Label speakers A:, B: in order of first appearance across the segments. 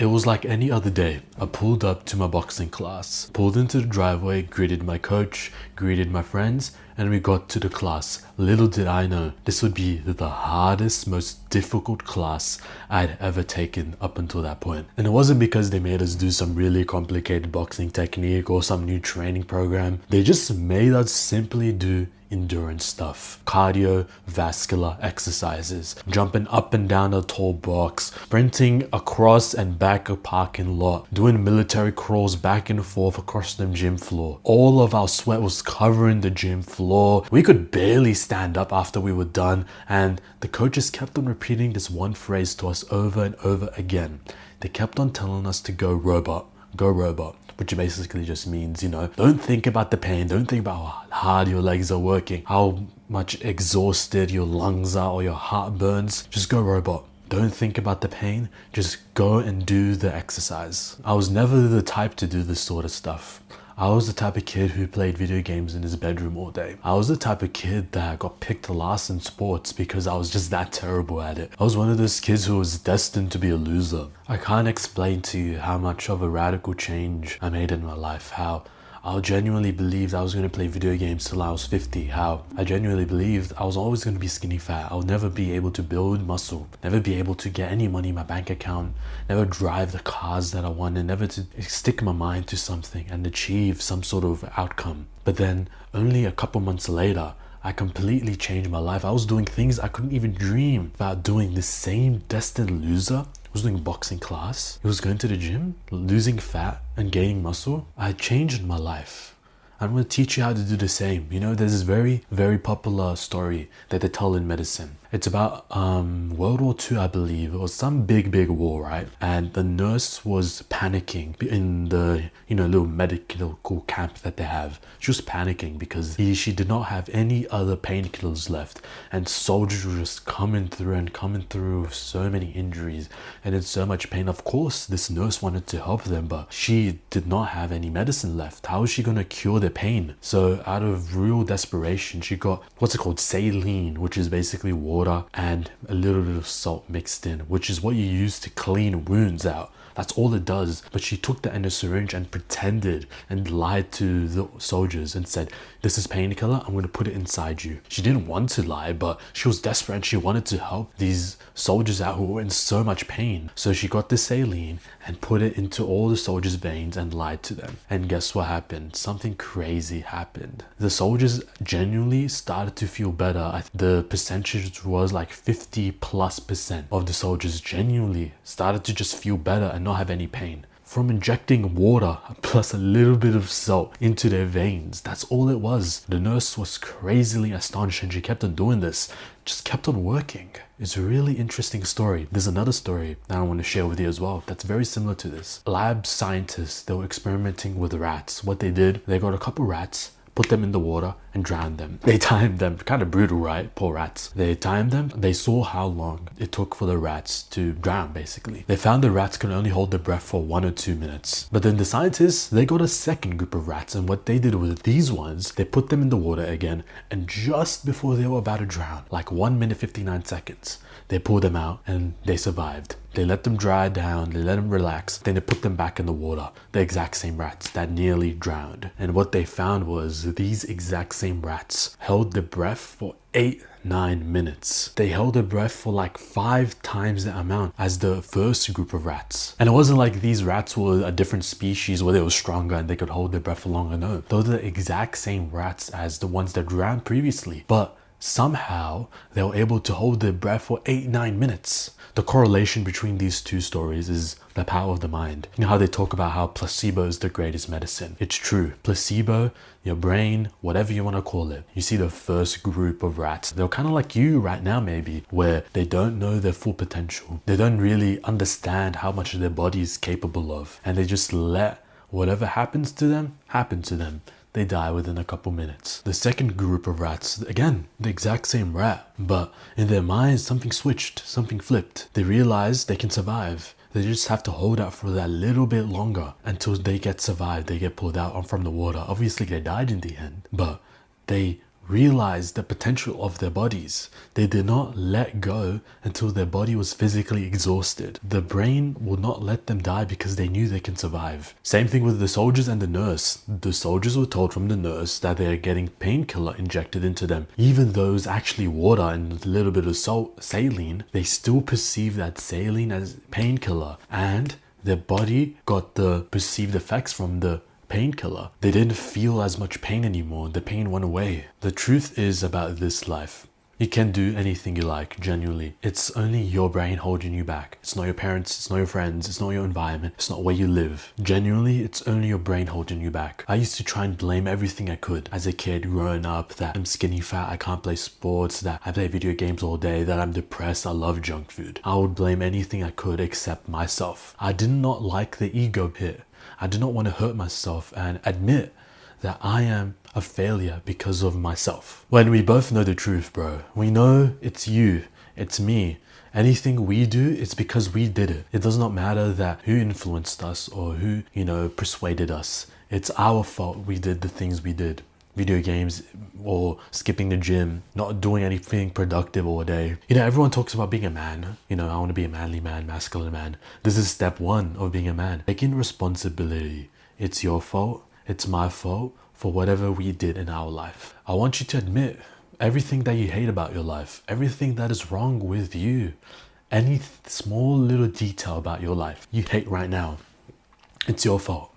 A: It was like any other day. I pulled up to my boxing class, pulled into the driveway, greeted my coach, greeted my friends, and we got to the class. Little did I know, this would be the hardest, most difficult class I'd ever taken up until that point. And it wasn't because they made us do some really complicated boxing technique or some new training program. They just made us simply do endurance stuff, cardiovascular exercises, jumping up and down a tall box, sprinting across and back a parking lot, doing military crawls back and forth across the gym floor. All of our sweat was covering the gym floor. We could barely stand up after we were done, and the coaches kept on repeating this one phrase to us over and over again. They kept on telling us to go robot, which basically just means, don't think about the pain, don't think about how hard your legs are working, how much exhausted your lungs are or your heart burns. Just go robot. Don't think about the pain, just go and do the exercise. I was never the type to do this sort of stuff. I was the type of kid who played video games in his bedroom all day. I was the type of kid that got picked last in sports because I was just that terrible at it. I was one of those kids who was destined to be a loser. I can't explain to you how much of a radical change I made in my life, how I genuinely believed I was going to play video games till I was 50. How I genuinely believed I was always going to be skinny fat. I'll never be able to build muscle, never be able to get any money in my bank account, never drive the cars that I wanted, never to stick my mind to something and achieve some sort of outcome. But then only a couple months later, I completely changed my life. I was doing things I couldn't even dream about doing. The same destined loser was doing boxing class. He was going to the gym, losing fat and gaining muscle. I changed my life. I'm going to teach you how to do the same. There's this very, very popular story that they tell in medicine. It's about World War II, I believe. It was some big war, right? And the nurse was panicking in the little medical camp that they have. She was panicking because she did not have any other painkillers left, and soldiers were just coming through with so many injuries and in so much pain. Of course, this nurse wanted to help them, but she did not have any medicine left. How is she going to cure their pain? So out of real desperation, she got what's it called, saline, which is basically water and a little bit of salt mixed in, which is what you use to clean wounds out. That's all it does. But she took that in a syringe and pretended and lied to the soldiers and said, this is painkiller, I'm going to put it inside you. She didn't want to lie, but she was desperate and she wanted to help these soldiers out who were in so much pain. So she got the saline and put it into all the soldiers' veins and lied to them. And guess what happened? Something crazy happened. The soldiers genuinely started to feel better. The percentage was like 50+% of the soldiers genuinely started to just feel better and not have any pain from injecting water plus a little bit of salt into their veins. That's all it was. The nurse was crazily astonished and she kept on doing this, just kept on working. It's a really interesting story. There's another story that I want to share with you as well that's very similar to this. Lab scientists, they were experimenting with rats. What they did, they got a couple rats, put them in the water and drowned them. They timed them, kind of brutal, right? Poor rats. They timed them. They saw how long it took for the rats to drown, basically. They found the rats could only hold their breath for 1 or 2 minutes. But then the scientists, they got a second group of rats, and what they did with these ones, they put them in the water again, and just before they were about to drown, like 1 minute 59 seconds, they pulled them out and they survived. They let them dry down, they let them relax, then they put them back in the water. The exact same rats that nearly drowned. And what they found was these exact same rats held their breath for 8-9 minutes. They held their breath for like 5 times the amount as the first group of rats. And it wasn't like these rats were a different species where they were stronger and they could hold their breath for longer. No, those are the exact same rats as the ones that drowned previously. But somehow they were able to hold their breath for 8-9 minutes. The correlation between these two stories is the power of the mind. You know how they talk about how placebo is the greatest medicine? It's true. Placebo, your brain, whatever you want to call it. You see the first group of rats, they're kind of like you right now maybe, where they don't know their full potential. They don't really understand how much their body is capable of. And they just let whatever happens to them, happen to them. They die within a couple minutes. The second group of rats, again, the exact same rat, but in their minds, something switched, something flipped. They realized they can survive. They just have to hold out for that little bit longer until they get survived. They get pulled out from the water. Obviously, they died in the end, but they realize the potential of their bodies. They did not let go until their body was physically exhausted. The brain will not let them die because they knew they can survive. Same thing with the soldiers and the nurse. The soldiers were told from the nurse that they are getting painkiller injected into them. Even though it's actually water and a little bit of saline, they still perceive that saline as painkiller, and their body got the perceived effects from the painkiller. They didn't feel as much pain anymore. The pain went away. The truth is about this life, you can do anything you like, genuinely. It's only your brain holding you back. It's not your parents, it's not your friends, it's not your environment, it's not where you live. Genuinely, it's only your brain holding you back. I used to try and blame everything I could as a kid growing up, that I'm skinny fat, I can't play sports, that I play video games all day, that I'm depressed, I love junk food. I would blame anything I could except myself. I did not like the ego hit. I did not want to hurt myself and admit that I am a failure because of myself. When we both know the truth, bro. We know it's you, it's me. Anything we do, it's because we did it. It does not matter that who influenced us or who, persuaded us. It's our fault we did the things we did. Video games or skipping the gym, not doing anything productive all day. Everyone talks about being a man. I want to be a manly man, masculine man. This is step one of being a man. Taking responsibility. It's your fault. It's my fault for whatever we did in our life. I want you to admit everything that you hate about your life, everything that is wrong with you, any small little detail about your life you hate right now. It's your fault.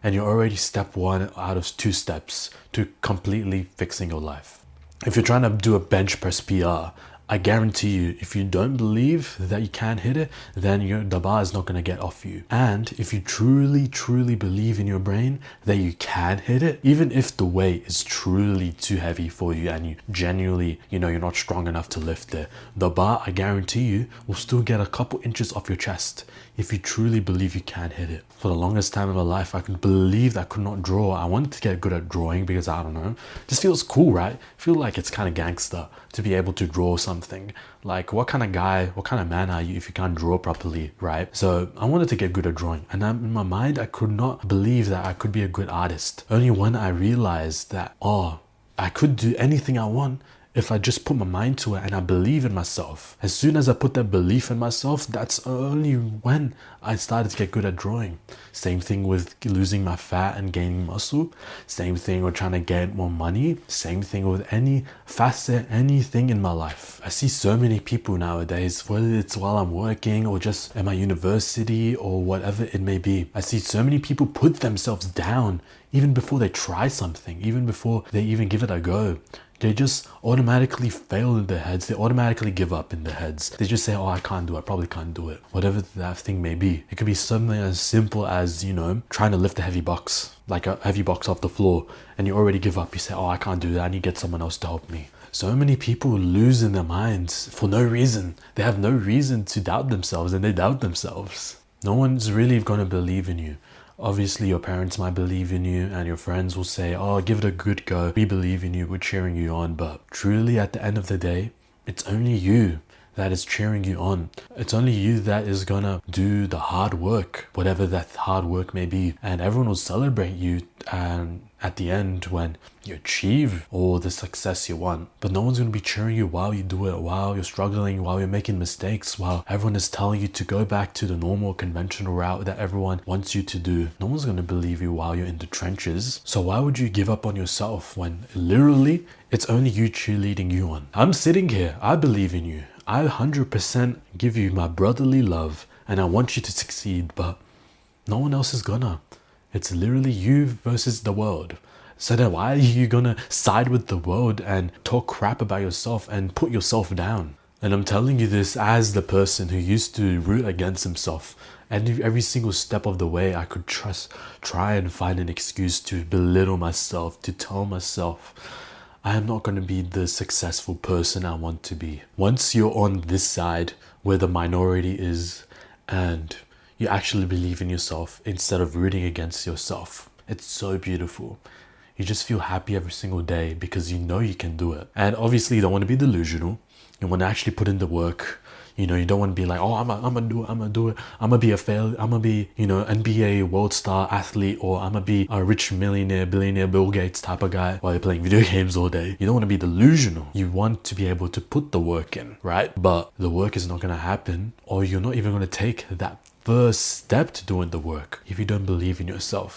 A: And you're already step one out of 2 steps to completely fixing your life. If you're trying to do a bench press PR, I guarantee you, if you don't believe that you can hit it, then the bar is not going to get off you. And if you truly, truly believe in your brain that you can hit it, even if the weight is truly too heavy for you and you genuinely, you're not strong enough to lift it, the bar, I guarantee you, will still get a couple inches off your chest if you truly believe you can hit it. For the longest time of my life, I could believe that I could not draw. I wanted to get good at drawing because, I don't know, just feels cool, right? I feel like it's kind of gangster to be able to draw something. Like, what kind of guy, what kind of man are you if you can't draw properly, right? So I wanted to get good at drawing, and in my mind, I could not believe that I could be a good artist. Only when I realized that, I could do anything I want if I just put my mind to it and I believe in myself. As soon as I put that belief in myself, that's only when I started to get good at drawing. Same thing with losing my fat and gaining muscle. Same thing with trying to get more money. Same thing with any facet, anything in my life. I see so many people nowadays, whether it's while I'm working or just at my university or whatever it may be. I see so many people put themselves down even before they try something, even before they even give it a go. They just automatically fail in their heads. They automatically give up in their heads. They just say, I can't do it. I probably can't do it. Whatever that thing may be. It could be something as simple as, trying to lift a heavy box, like a heavy box off the floor, and you already give up. You say, I can't do that. I need to get someone else to help me. So many people lose in their minds for no reason. They have no reason to doubt themselves, and they doubt themselves. No one's really going to believe in you. Obviously, your parents might believe in you and your friends will say, give it a good go. We believe in you. We're cheering you on. But truly, at the end of the day, it's only you that is cheering you on. It's only you that is gonna do the hard work, whatever that hard work may be. And everyone will celebrate you and at the end when you achieve all the success you want. But no one's gonna be cheering you while you do it, while you're struggling, while you're making mistakes, while everyone is telling you to go back to the normal conventional route that everyone wants you to do. No one's gonna believe you while you're in the trenches. So why would you give up on yourself when literally it's only you cheerleading you on? I'm sitting here, I believe in you. I 100% give you my brotherly love and I want you to succeed, but no one else is gonna. It's literally you versus the world. So then why are you gonna side with the world and talk crap about yourself and put yourself down? And I'm telling you this as the person who used to root against himself. And every single step of the way, I could try and find an excuse to belittle myself, to tell myself, I am not going to be the successful person I want to be. Once you're on this side where the minority is and you actually believe in yourself instead of rooting against yourself, it's so beautiful. You just feel happy every single day because you know you can do it. And obviously you don't want to be delusional. You want to actually put in the work. You know, you don't want to be like, oh, I'm gonna do it. I'm gonna be a failure. I'm gonna be, you know, NBA world star athlete, or I'm gonna be a rich millionaire, billionaire, Bill Gates type of guy while you're playing video games all day. You don't want to be delusional. You want to be able to put the work in, right? But the work is not gonna happen, or you're not even gonna take that first step to doing the work if you don't believe in yourself.